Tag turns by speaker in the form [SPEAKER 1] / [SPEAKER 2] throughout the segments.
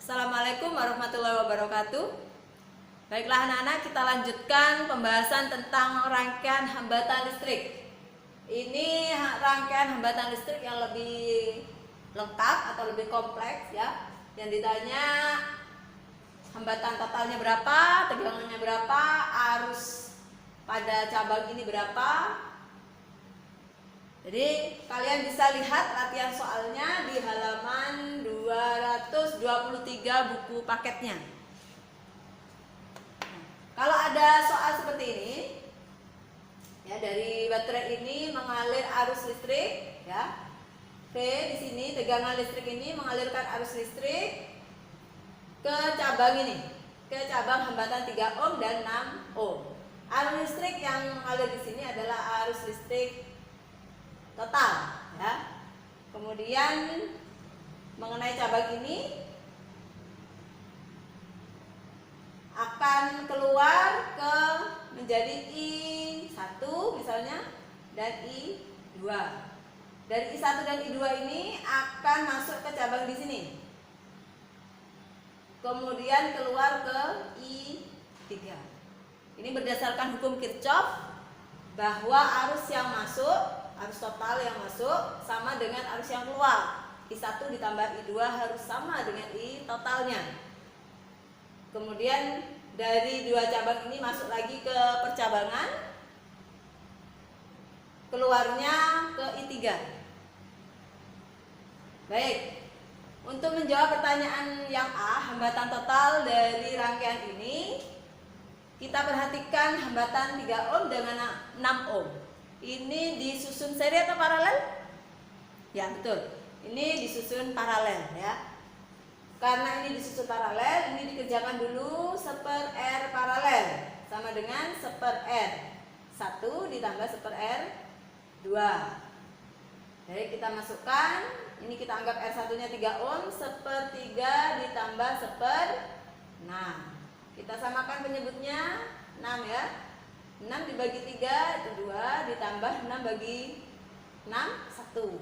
[SPEAKER 1] Assalamualaikum warahmatullahi wabarakatuh. Baiklah anak-anak, kita lanjutkan pembahasan tentang rangkaian hambatan listrik. Ini rangkaian hambatan listrik yang lebih lengkap atau lebih kompleks ya. Yang ditanya hambatan totalnya berapa, tegangannya berapa, arus pada cabang ini berapa. Jadi kalian bisa lihat latihan soalnya di halaman 223 buku paketnya. Kalau ada soal seperti ini, ya dari baterai ini mengalir arus listrik, ya. V di sini tegangan listrik ini mengalirkan arus listrik ke cabang ini, ke cabang hambatan 3 ohm dan 6 ohm. Arus listrik yang mengalir di sini adalah arus listrik total, ya. Kemudian mengenai cabang ini akan keluar ke menjadi I1 misalnya dan I2. Dari I1 dan I2 ini akan masuk ke cabang di sini. Kemudian keluar ke I3. Ini berdasarkan hukum Kirchhoff bahwa arus yang masuk, arus total yang masuk sama dengan arus yang keluar. I1 ditambah I2 harus sama dengan I totalnya. Kemudian dari dua cabang ini masuk lagi ke percabangan, keluarnya ke I3. Baik, untuk menjawab pertanyaan yang A, hambatan total dari rangkaian ini, kita perhatikan hambatan 3 ohm dengan 6 ohm. Ini disusun seri atau paralel? Ya, betul. Ini disusun paralel ya. Karena ini disusun paralel, ini dikerjakan dulu seper R paralel sama dengan seper R 1 ditambah seper R 2. Jadi kita masukkan, ini kita anggap R1 nya 3 ohm, seper 3 ditambah seper 6. Kita samakan penyebutnya 6 ya. 6 dibagi 3 itu 2, ditambah 6 bagi 6 1.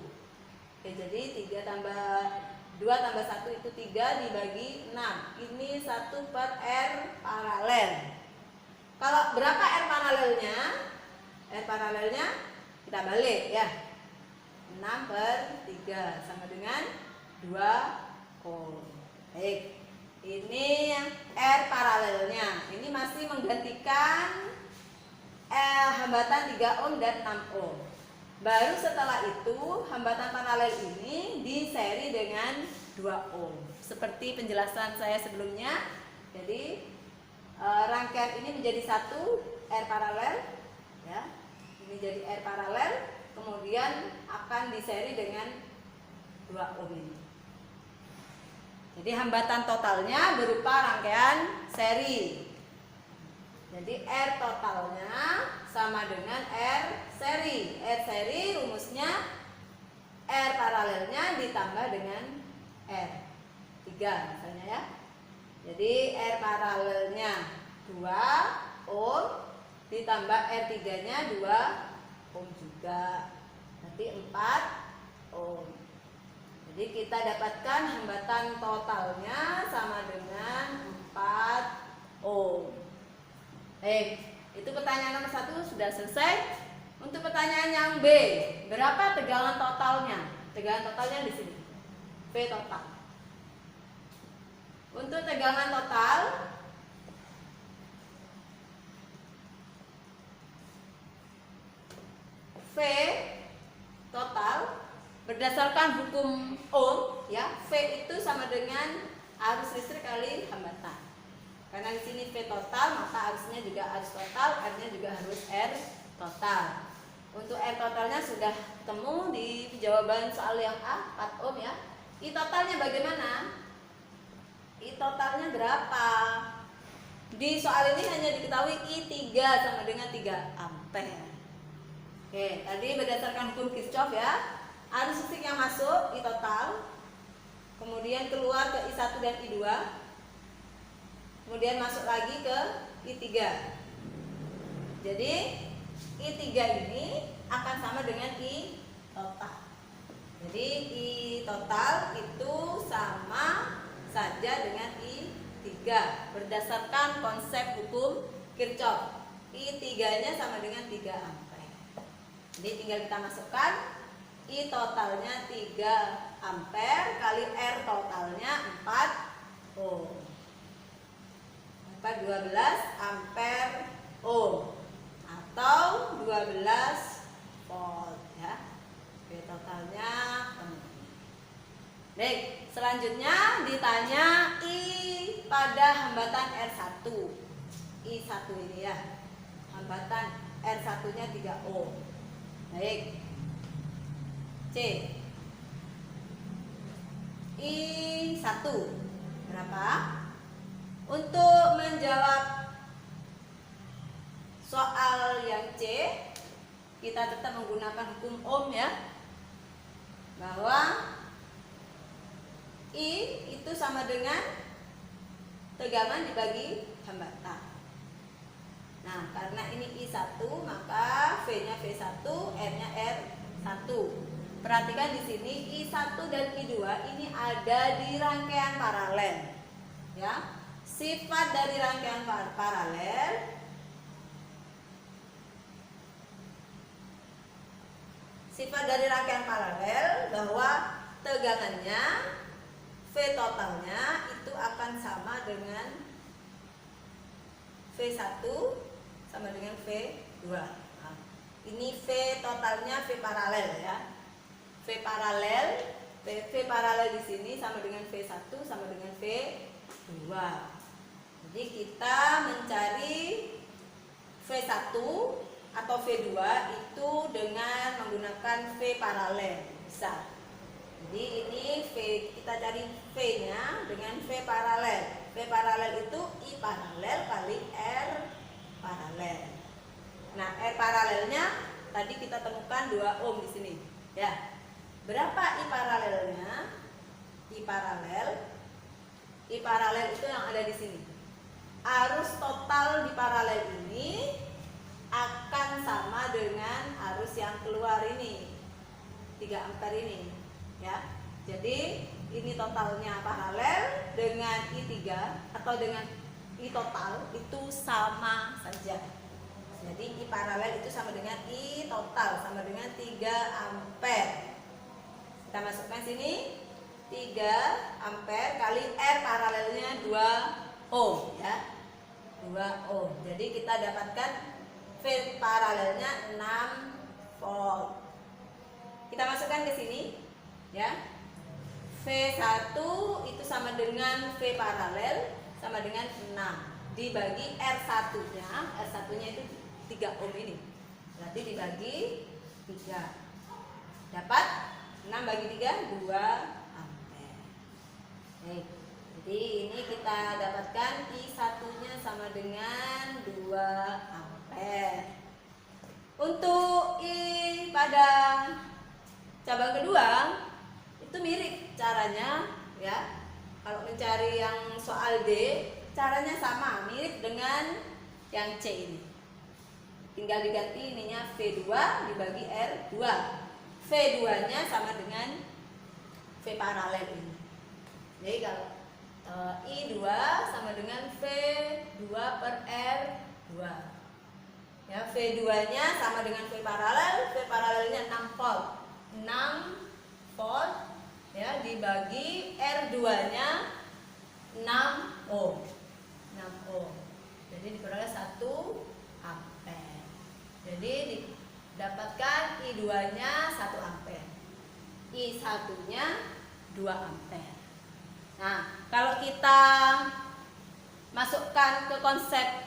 [SPEAKER 1] Oke, jadi 3 tambah 2 tambah 1 itu 3 dibagi 6. Ini 1 per R paralel. Kalau berapa R paralelnya? R paralelnya kita balik ya. 6 per 3 sama dengan 2 ohm. Baik. Ini yang R paralelnya. Ini masih menggantikan hambatan 3 ohm dan 6 ohm. Baru setelah itu hambatan paralel ini diseri dengan 2 ohm. Seperti penjelasan saya sebelumnya. Jadi rangkaian ini menjadi 1 R paralel ya. Ini jadi R paralel, kemudian akan diseri dengan 2 ohm ini. Jadi hambatan totalnya berupa rangkaian seri. Jadi R totalnya sama dengan R seri. R seri rumusnya R paralelnya ditambah dengan R3 misalnya ya. Jadi R paralelnya 2 ohm ditambah R3 nya 2 ohm juga. Nanti 4 ohm. Jadi kita dapatkan hambatan totalnya sama dengan 4 ohm. Baik, itu pertanyaan nomor 1 sudah selesai. Untuk pertanyaan yang B, berapa tegangan totalnya? Tegangan totalnya di sini. V total. Untuk tegangan total, V total berdasarkan hukum Ohm ya, V itu sama dengan arus listrik kali hambatan. Karena di sini V total, maka arusnya juga arus total, R-nya juga harus R total. Untuk R totalnya sudah ketemu di jawaban soal yang A, 4 ohm ya. I totalnya bagaimana? I totalnya berapa? Di soal ini hanya diketahui I3 sama dengan 3 ampere. Oke, tadi berdasarkan hukum Kirchhoff ya. Arus listrik yang masuk I total, kemudian keluar ke I1 dan I2, kemudian masuk lagi ke I3. Jadi I3 ini akan sama dengan I total. Jadi I total itu sama saja dengan I3 berdasarkan konsep hukum Kirchhoff. I3-nya sama dengan 3 ampere. Jadi tinggal kita masukkan I totalnya 3 ampere kali R totalnya 4 ohm. Dapat 12 ampere ohm atau 12 volt ya. V totalnya baik, selanjutnya ditanya I pada hambatan R1. I1 ini ya. Hambatan R1-nya 3 ohm. Baik. C. I1 berapa? Untuk menjawab soal yang C, kita tetap menggunakan hukum Ohm ya. Bahwa I itu sama dengan tegangan dibagi hambatan. Nah, karena ini I1 maka V-nya V1, R-nya R1. Perhatikan di sini I1 dan I2 ini ada di rangkaian paralel. Ya. Sifat dari rangkaian paralel bahwa tegangannya V totalnya itu akan sama dengan V1 sama dengan V2. Nah, ini V totalnya V paralel ya. V paralel di sini sama dengan V1 sama dengan V2. Jadi kita mencari V1 atau V2 itu dengan menggunakan V paralel bisa. Jadi ini V, kita cari V-nya dengan V paralel. V paralel itu I paralel kali R paralel. Nah, R paralelnya tadi kita temukan 2 ohm di sini. Ya. Berapa I paralelnya? I paralel itu yang ada di sini. Arus total di paralel ini akan sama dengan arus yang keluar ini 3 ampere ini ya. Jadi ini totalnya paralel dengan I3 atau dengan I total itu sama saja. Jadi I paralel itu sama dengan I total sama dengan 3 ampere. Kita masukkan sini 3 ampere kali R paralelnya 2 ohm ya. 2 ohm. Jadi kita dapatkan V paralelnya 6 volt. Kita masukkan ke sini ya. V1 itu sama dengan V paralel sama dengan 6 dibagi R1-nya. R1-nya itu 3 ohm ini. Berarti dibagi 3. Dapat 6 bagi 3 2 ampere. Baik. Jadi ini kita dapatkan I1-nya sama dengan 2 ampere. Untuk I pada cabang kedua itu mirip caranya ya. Kalau mencari yang soal D, caranya sama, mirip dengan yang C ini. Tinggal diganti ininya V2 dibagi R2. V2-nya sama dengan V paralel ini. Jadi kalau I2 sama dengan V2 per R2. Ya, V2-nya sama dengan V paralelnya 6 volt. 6 volt ya dibagi R2-nya 6 ohm. 6 ohm. Jadi diperoleh 1 ampere. Jadi didapatkan I2-nya 1 ampere. I1-nya 2 ampere. Nah, kalau kita masukkan ke konsep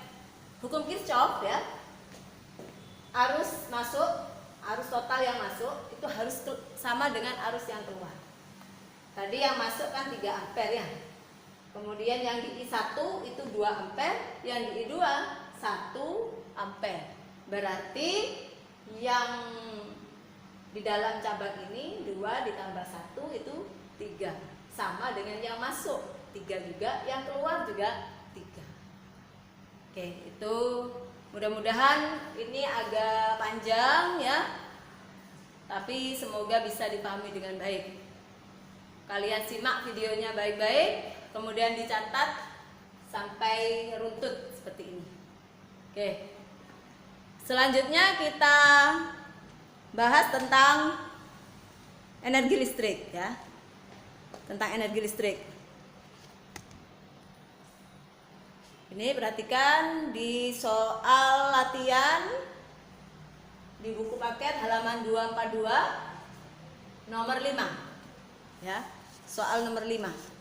[SPEAKER 1] hukum Kirchhoff ya, arus total yang masuk itu harus sama dengan arus yang keluar. Tadi yang masuk kan 3 ampere ya. Kemudian yang di I1 itu 2 ampere, yang di I2 1 ampere. Berarti yang di dalam cabang ini 2 ditambah 1 itu 3. Sama dengan yang masuk 3 juga, yang keluar juga 3. Oke, itu mudah-mudahan ini agak panjang ya, tapi semoga bisa dipahami dengan baik. Kalian simak videonya baik-baik, kemudian dicatat sampai runtut seperti ini. Oke. Selanjutnya kita bahas tentang energi listrik ya. Tentang energi listrik. Ini perhatikan di soal latihan di buku paket halaman 242 nomor 5. Ya, soal nomor 5.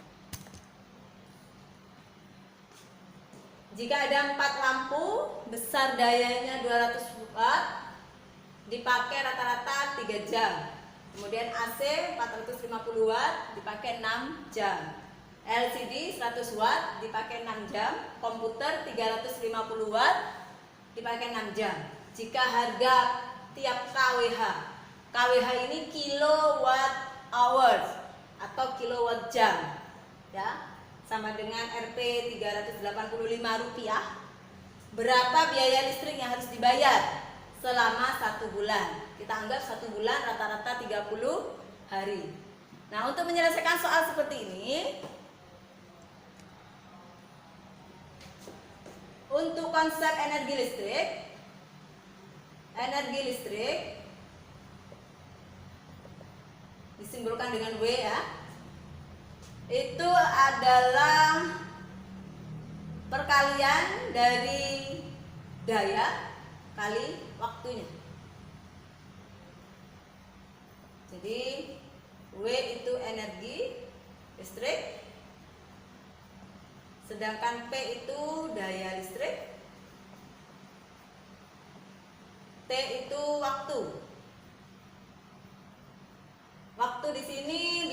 [SPEAKER 1] Jika ada 4 lampu besar dayanya 200 watt dipakai rata-rata 3 jam. Kemudian AC 450 watt dipakai 6 jam. LCD 100 watt dipakai 6 jam. Komputer 350 watt dipakai 6 jam. Jika harga tiap kWh, kWh ini kilowatt hours atau kilowatt jam, ya, sama dengan Rp 385 rupiah. Berapa biaya listrik yang harus dibayar selama 1 bulan? Kita anggap 1 bulan rata-rata 30 hari. Nah, untuk menyelesaikan soal seperti ini, untuk konsep energi listrik disimbolkan dengan W ya. Itu adalah perkalian dari daya kali waktunya. Jadi W itu energi listrik, sedangkan P itu daya listrik, T itu waktu. Waktu di sini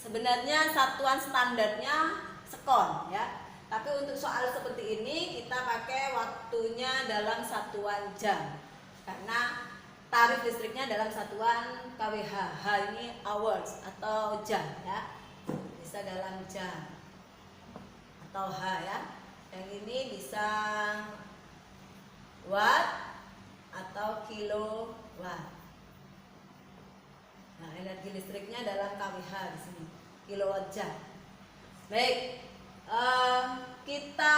[SPEAKER 1] sebenarnya satuan standarnya sekon ya. Tapi untuk soal seperti ini kita pakai waktunya dalam satuan jam. Karena tarif listriknya dalam satuan kWh. H ini hours atau jam ya. Bisa dalam jam atau H ya. Yang ini bisa watt atau kilowatt. Nah, energi listriknya dalam kWh di sini, kilowatt jam. Baik, kita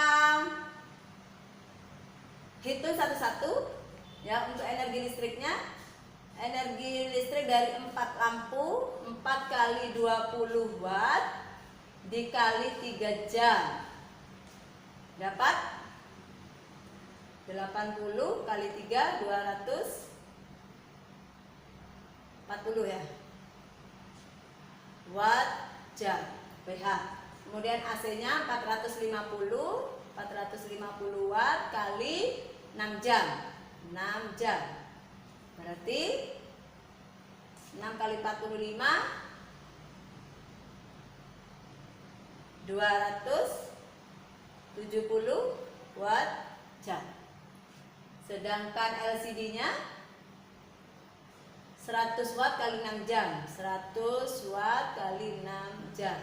[SPEAKER 1] hitung satu-satu ya untuk energi listriknya. Energi listrik dari 4 lampu 4 kali 20 watt dikali 3 jam dapat 80 kali 3 240 ya watt jam PH. Kemudian AC-nya 450 watt kali 6 jam. 6 jam. Berarti 6 kali 45 270 watt jam. Sedangkan LCD-nya 100 watt kali 6 jam. 100 watt kali 6 jam.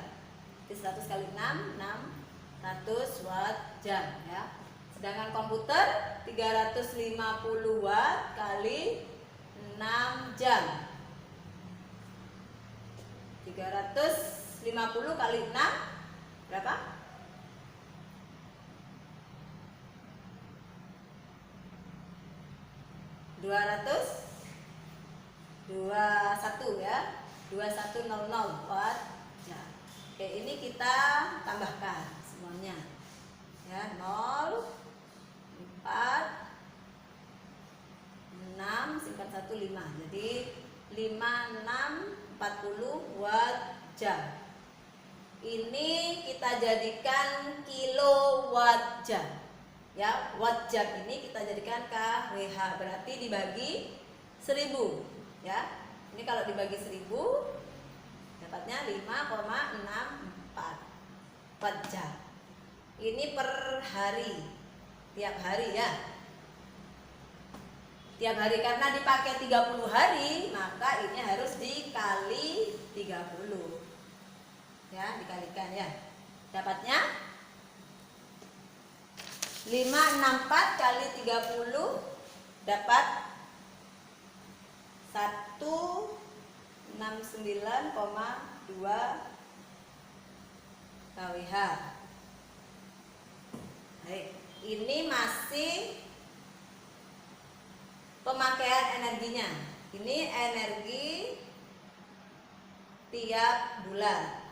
[SPEAKER 1] 100 kali 6, 600 watt jam ya. Sedangkan komputer 350 watt kali 6 jam. 350 kali 6 berapa? 221 ya. 2100 watt jam. Oke, ini kita tambahkan semuanya. Ya, 0 4 6 singkat 1 5. Jadi 5 6 40 watt jam. Ini kita jadikan kilowatt jam. Ya, watt jam ini kita jadikan kWh, berarti dibagi 1000 ya. Ini kalau dibagi 1000 dapatnya 5,64 watt jam. Ini per hari, tiap hari ya. Tiap hari karena dipakai 30 hari, maka ini harus dikali 30. Ya, dikalikan ya. Dapatnya 564 kali 30 dapat 169,2 kWh. Baik, ini masih pemakaian energinya. Ini energi tiap bulan.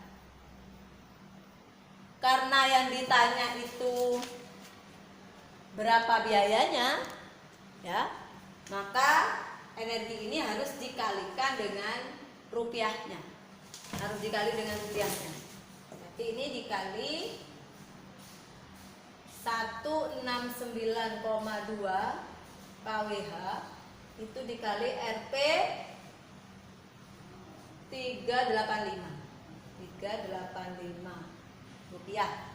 [SPEAKER 1] Karena yang ditanya itu berapa biayanya, ya, maka energi ini harus dikalikan dengan rupiahnya. Harus dikali dengan rupiahnya. Berarti ini dikali 169,2 kWh itu dikali Rp 385 rupiah.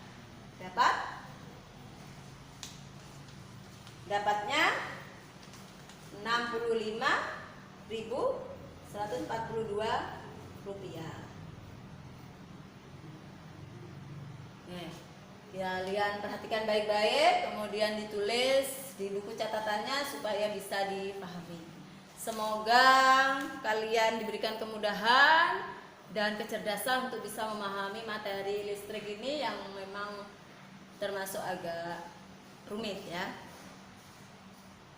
[SPEAKER 1] Dapatnya 65.142 rupiah. Nih, kalian perhatikan baik-baik, kemudian ditulis di buku catatannya supaya bisa dipahami. Semoga kalian diberikan kemudahan dan kecerdasan untuk bisa memahami materi listrik ini yang memang termasuk agak rumit, ya.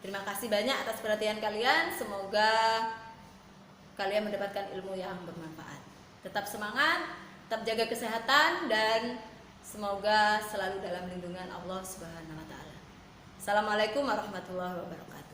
[SPEAKER 1] Terima kasih banyak atas perhatian kalian. Semoga kalian mendapatkan ilmu yang bermanfaat. Tetap semangat, tetap jaga kesehatan, dan semoga selalu dalam lindungan Allah Subhanahu wa taala. Assalamualaikum warahmatullahi wabarakatuh.